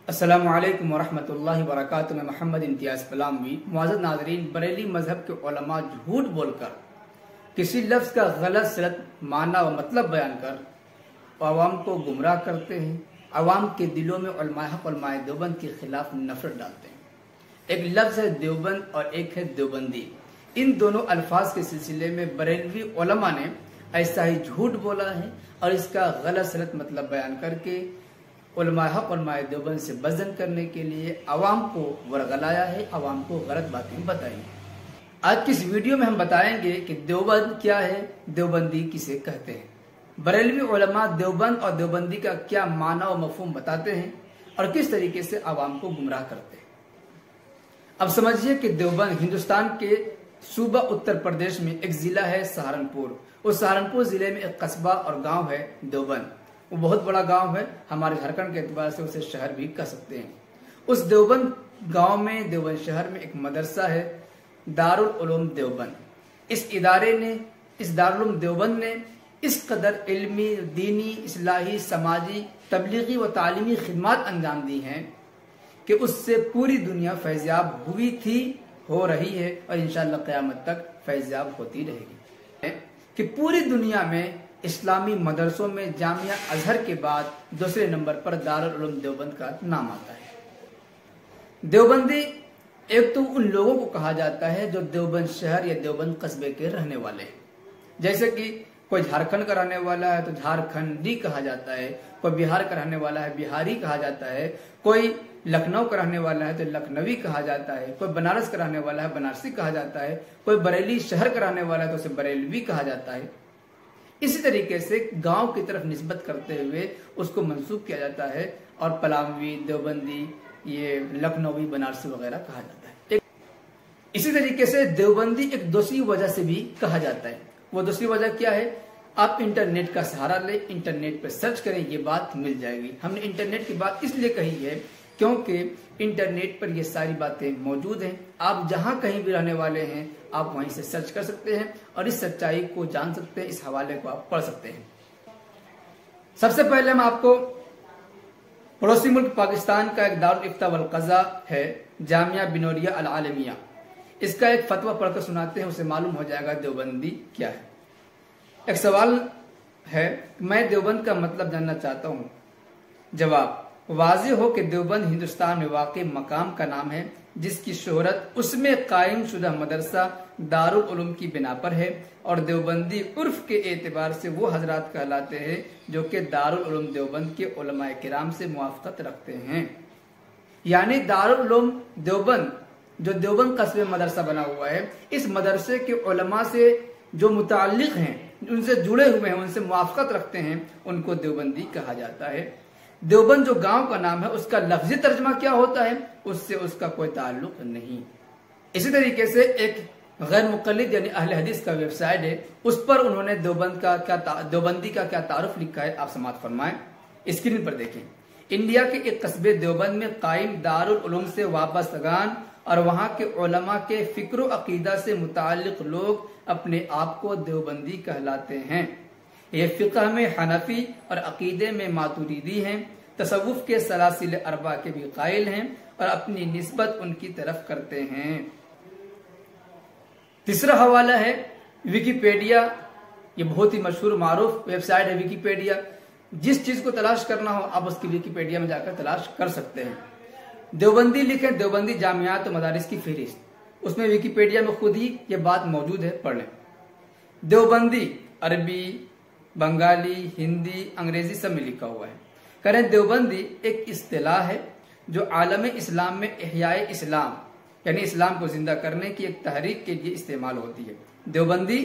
अस्सलामु अलैकुम वरहमतुल्लाहि वबरकातुहू। मैं मोहम्मद इम्तियाज़ पलामवी। मुअज़्ज़ज़ नाज़रीन, बरेली मजहब के उलमा झूठ बोलकर किसी लफ्ज़ का गलत सलत माना व मतलब बयान कर अवाम को गुमराह करते हैं। अवाम के दिलों में उलमाए हक़ उलमाए देवबंद के खिलाफ नफरत डालते हैं। एक लफ्ज़ है देवबंद और एक है देवबंदी। इन दोनों अल्फाज के सिलसिले में बरेलवी उलमा ने ऐसा ही झूठ बोला है और इसका गलत सलत मतलब बयान करके उलमाए हक़ उलमाए देवबंद से बज़न करने के लिए अवाम को वरगलाया है, अवाम को गलत बातें बताई। आज की इस वीडियो में हम बताएंगे कि देवबंद क्या है, देवबंदी किसे कहते हैं, बरेलवी उलमा देवबंद और देवबंदी का क्या माना और मफ़हूम बताते हैं और किस तरीके से अवाम को गुमराह करते हैं। अब समझिए कि देवबंद हिंदुस्तान के सूबा उत्तर प्रदेश में एक जिला है सहारनपुर। उस सहारनपुर जिले में एक कस्बा और गांव है देवबंद। वो बहुत बड़ा गांव है, हमारे झारखंड के एतबार से उसे शहर भी कह सकते हैं। उस देवबंद गांव में, देवबंद शहर में एक मदरसा है, दारुल उलूम देवबंद। इस दारुल उलूम देवबंद ने इस कदर इल्मी, दीनी, इस्लाही, समाजी, तबलीगी व तालीमी खिदमत अंजाम दी हैं कि उससे पूरी दुनिया फैज़याब हुई थी, हो रही है और इंशाअल्लाह क़यामत तक फैज़याब होती रहेगी। कि पूरी दुनिया में इस्लामी मदरसों में जामिया अजहर के बाद दूसरे नंबर पर दारुल उलूम देवबंद का नाम आता है। देवबंदी एक तो उन लोगों को कहा जाता है जो देवबंद शहर या देवबंद कस्बे के रहने वाले हैं। जैसे कि कोई झारखंड का रहने वाला है तो झारखंडी कहा जाता है, कोई बिहार का रहने वाला है बिहारी कहा जाता है, कोई लखनऊ का रहने वाला है तो लखनवी कहा जाता है, कोई बनारस का रहने वाला है बनारसी कहा जाता है, कोई बरेली शहर का रहने वाला है तो उसे बरेलवी कहा जाता है। इसी तरीके से गांव की तरफ निस्बत करते हुए उसको मंसूब किया जाता है और पलामवी, देवबंदी, ये लखनवी, बनारसी वगैरह कहा जाता है। इसी तरीके से देवबंदी एक दूसरी वजह से भी कहा जाता है। वो दूसरी वजह क्या है? आप इंटरनेट का सहारा ले, इंटरनेट पर सर्च करें, ये बात मिल जाएगी। हमने इंटरनेट की बात इसलिए कही है क्योंकि इंटरनेट पर ये सारी बातें मौजूद हैं। आप जहां कहीं भी रहने वाले हैं आप वहीं से सर्च कर सकते हैं और इस सच्चाई को जान सकते हैं, इस हवाले को आप पढ़ सकते हैं। सबसे पहले हम आपको पड़ोसी मुल्क पाकिस्तान का एक दारुल इफ्ता वल क़ज़ा है, जामिया बिनोरिया अल आलमिया, इसका एक फतवा पढ़कर सुनाते हैं, उसे मालूम हो जाएगा देवबंदी क्या है। एक सवाल है, मैं देवबंद का मतलब जानना चाहता हूँ। जवाब, वाज़ेह हो कि देवबंद हिंदुस्तान में वाक़ई मकाम का नाम है जिसकी शोहरत उसमें कायम शुदा मदरसा दारुल उलूम की बिना पर है और देवबंदी उर्फ के एतबार से वो हजरात कहलाते हैं जो कि दारुल उलूम देवबंद के उलमाए किराम से मुआफ़क़त रखते हैं। यानी दारुल उलूम देवबंद जो देवबंद कस्बे में मदरसा बना हुआ है, इस मदरसे के उलमा से जो मुताल्लिक़ हैं, उनसे जुड़े हुए हैं, उनसे मुआफ़क़त रखते हैं, उनको देवबंदी कहा जाता है। देवबंद जो गांव का नाम है उसका लफ्जी तर्जमा क्या होता है उससे उसका कोई ताल्लुक नहीं। इसी तरीके से एक गैर मुक़ल्लिद यानी अहले हदीस का वेबसाइट है, उस पर उन्होंने देवबंदी का क्या तारुफ लिखा है, आप समाअत फरमाएं। स्क्रीन पर देखें। इंडिया के एक कस्बे देवबंद में कायम दारुल उलूम से वाबस्तगान और वहां के उलमा के फिक्र अकीदा से मुताल्लिक़ लोग अपने आप को देवबंदी कहलाते हैं। ये फ़िक़्ह में हनफी और अकीदे में मातुरीदी हैं, तसव्वुफ़ के सलासिल अरबा के भी कायल हैं और अपनी निस्बत उनकी तरफ करते हैं। तीसरा हवाला है विकीपीडिया। ये बहुत ही मशहूर मारूफ वेबसाइट है विकीपीडिया। जिस चीज को तलाश करना हो आप उसकी विकीपीडिया में जाकर तलाश कर सकते हैं। देवबंदी लिखें, देवबंदी जामियात मदारिस की फहरिस्त, उसमें विकीपीडिया में खुद ही ये बात मौजूद है, पढ़ लें। देवबंदी अरबी, बंगाली, हिंदी, अंग्रेजी सब में लिखा हुआ है। करें देवबंदी एक इस्तिलाह है जो आलम इस्लाम में इहयाए इस्लाम यानी इस्लाम को जिंदा करने की एक तहरीक के लिए इस्तेमाल होती है। देवबंदी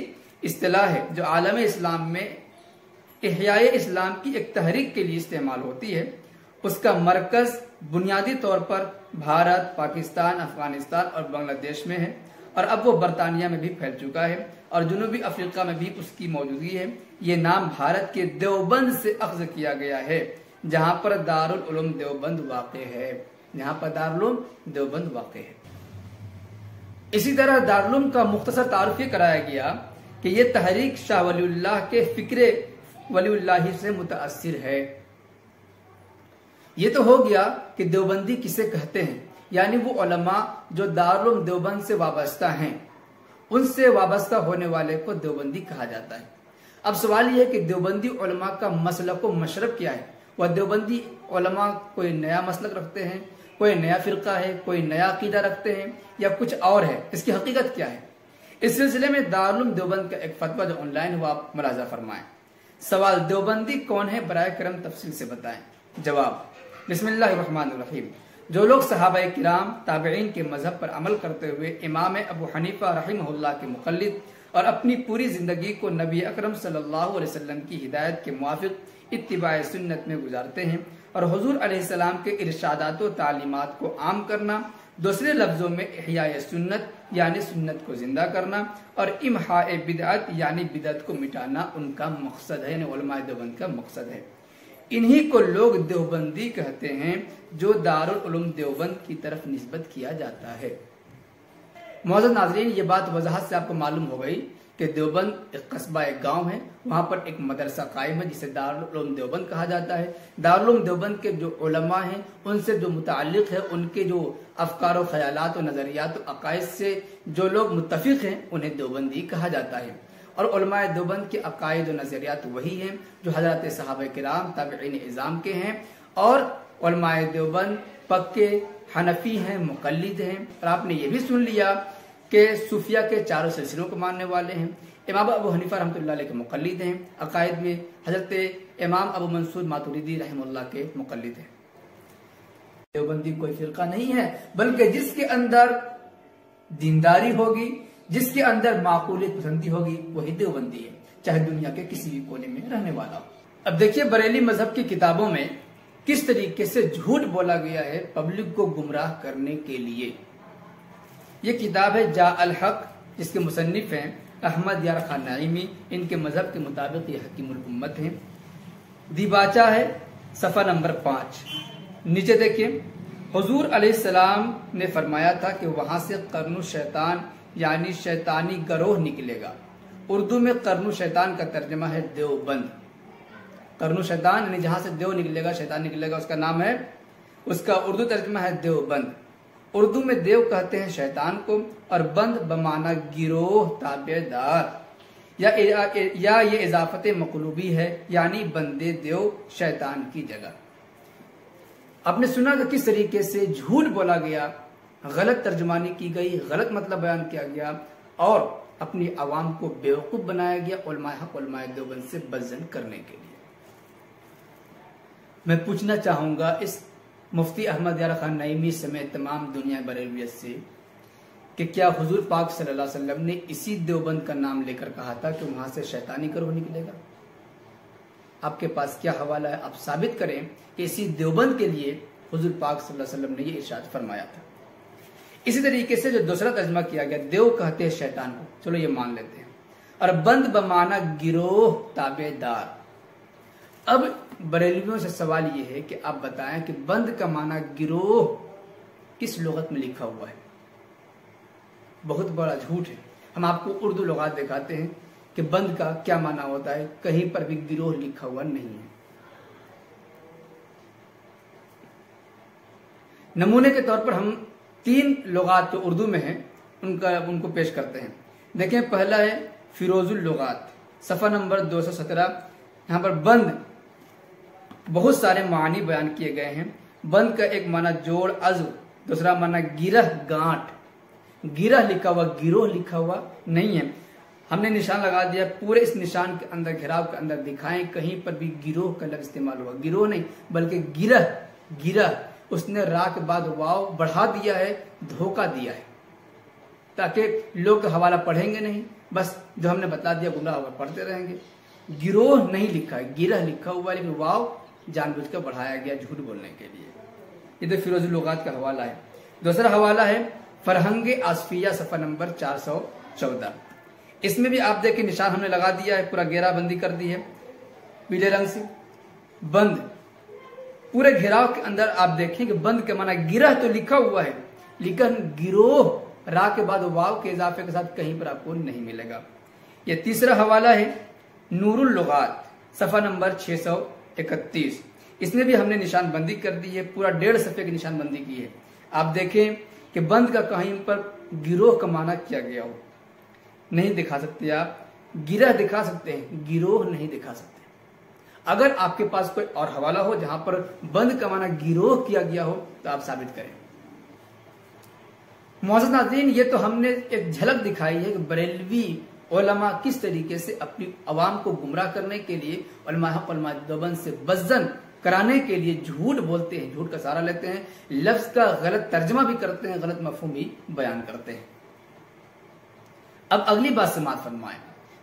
इस्तिलाह है जो आलम इस्लाम में इहयाए इस्लाम की एक तहरीक के लिए इस्तेमाल होती है। उसका मरकज बुनियादी तौर पर भारत, पाकिस्तान, अफगानिस्तान और बांग्लादेश में है और अब वो बरतानिया में भी फैल चुका है और जुनूबी अफ्रीका में भी उसकी मौजूदगी है। ये नाम भारत के देवबंद से अख्ज़ किया गया है जहां पर दारुल उलूम देवबंद वाक़े है, जहां पर दारुल उलूम देवबंद वाक़े है। इसी तरह दारुल उलूम का मुख्तसर तारुफ ये कराया गया कि ये तहरीक शाह वलीउल्लाह के फिक्रे वलीउल्लाही से मुतासिर है। ये तो हो गया कि देवबंदी किसे कहते हैं, यानी वो उलमा जो दारुल उलूम देवबंद से वाबस्ता हैं, उनसे वाबस्ता होने वाले को देवबंदी कहा जाता है। अब सवाल यह है कि देवबंदी उलमा का मसलक व मशरब क्या है। वह देवबंदी उलमा कोई नया मसलक रखते हैं, कोई नया फिरका है, कोई नया अकीदा रखते हैं, या कुछ और है, इसकी हकीकत क्या है। इस सिलसिले में दारुल उलूम देवबंद का एक फतवा जो ऑनलाइन हुआ, आप मुलाजा फरमाएं। सवाल, देवबंदी कौन है, बराए करम तफसील से बताएं। जवाब, बिस्मिल्लाहिर्रहमानिर्रहीम। जो लोग सहाबा किराम ताबईन के मजहब पर अमल करते हुए इमाम अबू हनीफा रहमहुल्लाह के मुक़ल्लिद और अपनी पूरी जिंदगी को नबी अकरम सल्लल्लाहु अलैहि वसल्लम की हिदायत के मुवाफिक इत्तिबाए सुन्नत में गुजारते हैं और हुजूर अलैहिस्सलाम के इरशादात व तालीमात को आम करना, दूसरे लफ्जों में इहयाए सुन्नत यानी सुन्नत को जिंदा करना और इम्हाए बिदअत यानी बिदअत को मिटाना उनका मकसद है, यानी उलमाए देवबंद का मकसद है। इन्हीं को लोग देवबंदी कहते हैं, जो दारुल उलूम देवबंद की तरफ निस्बत किया जाता है। मौजूद नाज़रीन, ये बात वजाहत से आपको मालूम हो गई कि देवबंद एक कस्बा, एक गांव है, वहां पर एक मदरसा कायम है जिसे दारुल उलूम देवबंद कहा जाता है। दारुल उलूम देवबंद के जो उलमा हैं, उनसे जो मुताल्लिक है, उनके जो अफकार व ख्यालात व नजरियात व अकायद से जो लोग मुत्तफिक हैं, उन्हें देवबंदी कहा जाता है। और उलमाए देवबंद के अकायद व नजरियात वही हैं जो हजरत सहाबा किराम ताबईन इज़ाम के हैं, और उलमाए देवबंद पक्के हनफी हैं, मुक़ल्लिद हैं। और आपने ये भी सुन लिया कि सूफिया के चारों सिलसिलों को मानने वाले हैं। इमाम अबू हनीफा रहमतुल्लाह अलैह के मुक़ल्लिद हैं। अकायद में हजरत इमाम अबू मंसूर मातुरिदी रहमतुल्लाह के मुक़ल्लिद हैं। देवबंदी कोई फिरका नहीं है, बल्कि जिसके अंदर दीनदारी होगी, जिसके अंदर माकूलियत पसंदी होगी, वही देवबंदी है, चाहे दुनिया के किसी भी कोने में रहने वाला हो। अब देखिए, बरेली मजहब की किताबों में किस तरीके से झूठ बोला गया है पब्लिक को गुमराह करने के लिए। ये किताब है जा अल हक, जिसके मुसन्निफ हैं अहमद यार खान नईमी। इनके मजहब के मुताबिक ये हकीमुल उम्मत हैं। दिबाचा है सफ़ा नंबर 5। नीचे देखिए, हुजूर अलैहिस्सलाम ने फरमाया था कि वहां से कर्नु शैतान यानी शैतानी गरोह निकलेगा। उर्दू में कर्नु शैतान का तर्जमा है देवबंद। कर्नु शैतान यानी जहां से देव निकलेगा, शैतान निकलेगा, उसका नाम है, उसका उर्दू तर्जमा है देवबंद। उर्दू में देव कहते हैं शैतान को, और बंद बमाना गिरोह, ताबेदार, या ये इजाफत मकलूबी है, यानी बंदे देव शैतान की जगह। आपने सुना कि किस तरीके से झूठ बोला गया, गलत तर्जुमानी की गई, गलत मतलब बयान किया गया और अपनी आवाम को बेवकूफ बनाया गया उलमाए हक उलमाए देवबंद से बज़न करने के लिए। मैं पूछना चाहूंगा इस मुफ्ती अहमद यार खान नईमी समेत तमाम दुनिया बरेलियत से कि क्या हुजूर पाक सल्लल्लाहु अलैहि वसल्लम ने इसी देवबंद का नाम लेकर कहा था कि वहां से शैतानी गरोह निकलेगा? आपके पास क्या हवाला है? आप साबित करें कि इसी देवबंद के लिए हुजूर पाक सल्लल्लाहु अलैहि वसल्लम ने ये इरशाद फरमाया था। इसी तरीके से जो दूसरा तर्जमा किया गया, देव कहते हैं शैतान को, चलो ये मान लेते हैं, और बंद बमाना गिरोह, ताबेदार। अब बरेलवियों से सवाल ये है कि आप बताएं कि बंद का माना गिरोह किस लुगत में लिखा हुआ है? बहुत बड़ा झूठ है। हम आपको उर्दू लुगात दिखाते हैं कि बंद का क्या माना होता है, कहीं पर भी गिरोह लिखा हुआ नहीं है। नमूने के तौर पर हम 3 लुगात जो उर्दू में हैं उनको पेश करते हैं। देखें, पहला है फिरोजुल लुगात, सफ़ा नंबर 217। यहाँ पर बंद बहुत सारे मानी बयान किए गए हैं। बंद का एक माना जोड़, अज़्व, दूसरा माना गिरह, गांठ। गिरह लिखा हुआ, गिरोह लिखा हुआ नहीं है। हमने निशान लगा दिया, पूरे इस निशान के अंदर, घेराव के अंदर दिखाएं, कहीं पर भी गिरोह का लफ्ज़ इस्तेमाल हुआ। गिरोह नहीं बल्कि गिरह, गिरह। उसने रा के बाद वाव बढ़ा दिया है, धोखा दिया है, ताकि लोग हवाला पढ़ेंगे नहीं, बस जो हमने बता दिया गुमराह होकर पढ़ते रहेंगे। गिरोह नहीं लिखा है, गिरह लिखा हुआ, लेकिन वाव जानबूझकर बढ़ाया गया झूठ बोलने के लिए। ये तो फिरोजुल लुगात का हवाला है। दूसरा हवाला है फरहंगे आसफिया, सफ़ा नंबर 414। इसमें भी आप देखें, निशान हमने लगा दिया है, पूरा घेराबंदी कर दी है पीले रंग से। बंद पूरे घेराव के अंदर आप देखें कि बंद के माना गिरह तो लिखा हुआ है, लेकिन गिरोह रा के बाद वाव के इजाफे के साथ कहीं पर आपको नहीं मिलेगा। ये तीसरा हवाला है नूरुल लुगात, सफ़ा नंबर 631। इसमें भी हमने निशानबंदी कर दी है, पूरा 1.5 सफ़े की निशानबंदी की है। आप देखें कि बंद का कहीं पर गिरोह का माना किया गया हो, नहीं दिखा सकते आप। गिरह दिखा सकते हैं, गिरोह नहीं दिखा सकते। अगर आपके पास कोई और हवाला हो जहां पर बंद का माना गिरोह किया गया हो तो आप साबित करें। मुअज़्ज़ज़ नाज़रीन, ये तो हमने एक झलक दिखाई है कि बरेलवी उलमा किस तरीके से अपनी अवाम को गुमराह करने के लिए, उलमा देवबंद से बज़्ज़न कराने के लिए झूठ बोलते हैं, झूठ का सहारा लेते हैं, लफ्ज का गलत तर्जमा भी करते हैं, गलत मफहूम भी बयान करते हैं। अब अगली बात समाअत फरमाएं,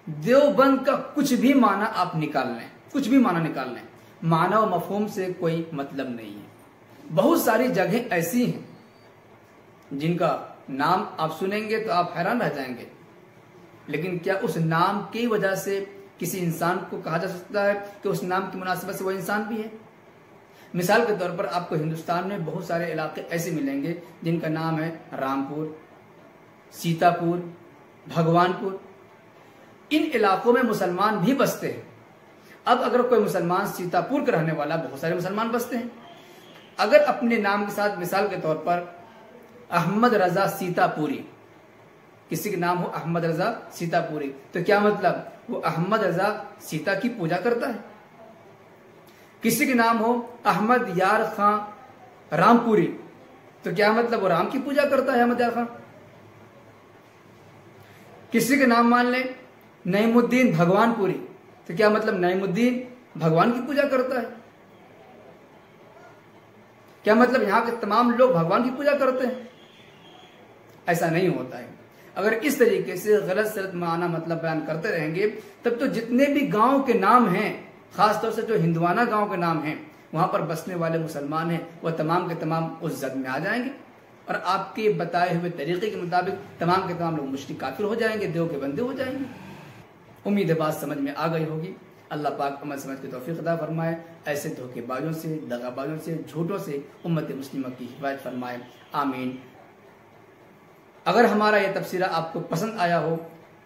देवबंद का कुछ भी माना आप निकाल लें, कुछ भी माना निकाल लें, माना व मफहूम से कोई मतलब नहीं है। बहुत सारी जगह ऐसी हैं जिनका नाम आप सुनेंगे तो आप हैरान रह जाएंगे, लेकिन क्या उस नाम की वजह से किसी इंसान को कहा जा सकता है कि उस नाम की मुनासिबत से वो इंसान भी है? मिसाल के तौर पर आपको हिंदुस्तान में बहुत सारे इलाके ऐसे मिलेंगे जिनका नाम है रामपुर, सीतापुर, भगवानपुर। इन इलाकों में मुसलमान भी बसते हैं। अब अगर कोई मुसलमान सीतापुर का रहने वाला, बहुत सारे मुसलमान बसते हैं, अगर अपने नाम के साथ मिसाल के तौर पर अहमद रजा सीतापुरी, किसी का नाम हो अहमद रजा सीतापुरी, तो क्या मतलब वो अहमद रजा सीता की पूजा करता है? किसी के नाम हो अहमद यार खां रामपुरी, तो क्या मतलब वो राम की पूजा करता है अहमद यार खां? किसी के नाम मान ले नईमुद्दीन भगवानपुरी, तो क्या मतलब नईमुद्दीन भगवान की पूजा करता है? क्या मतलब यहां के तमाम लोग भगवान की पूजा करते हैं? ऐसा नहीं होता है। अगर इस तरीके से गलत सलत माना मतलब बयान करते रहेंगे तब तो जितने भी गांव के नाम हैं, खासतौर से जो हिंदवाना गांव के नाम हैं, वहां पर बसने वाले मुसलमान हैं, वह तमाम के तमाम उस जद में आ जाएंगे और आपके बताए हुए तरीके के मुताबिक तमाम के तमाम लोग मुश्रिक काफिर हो जाएंगे, देव के बंदे हो जाएंगे। उम्मीद है बात समझ में आ गई होगी। अल्लाह पाक अमल समझ की तौफीक अता फरमाए, ऐसे धोखेबाजों से, दगाबाजों से, झूठों से उम्मत मुस्लिमा की हिफाजत फरमाए, आमीन। अगर हमारा यह तबसीरा आपको पसंद आया हो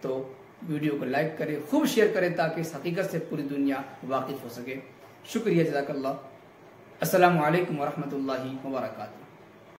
तो वीडियो को लाइक करें, खूब शेयर करें ताकि इस हकीकत से पूरी दुनिया वाकिफ हो सके। शुक्रिया, जज़ाकल्लाह। अस्सलामु अलैकुम व रहमतुल्लाहि व बरकातुहू।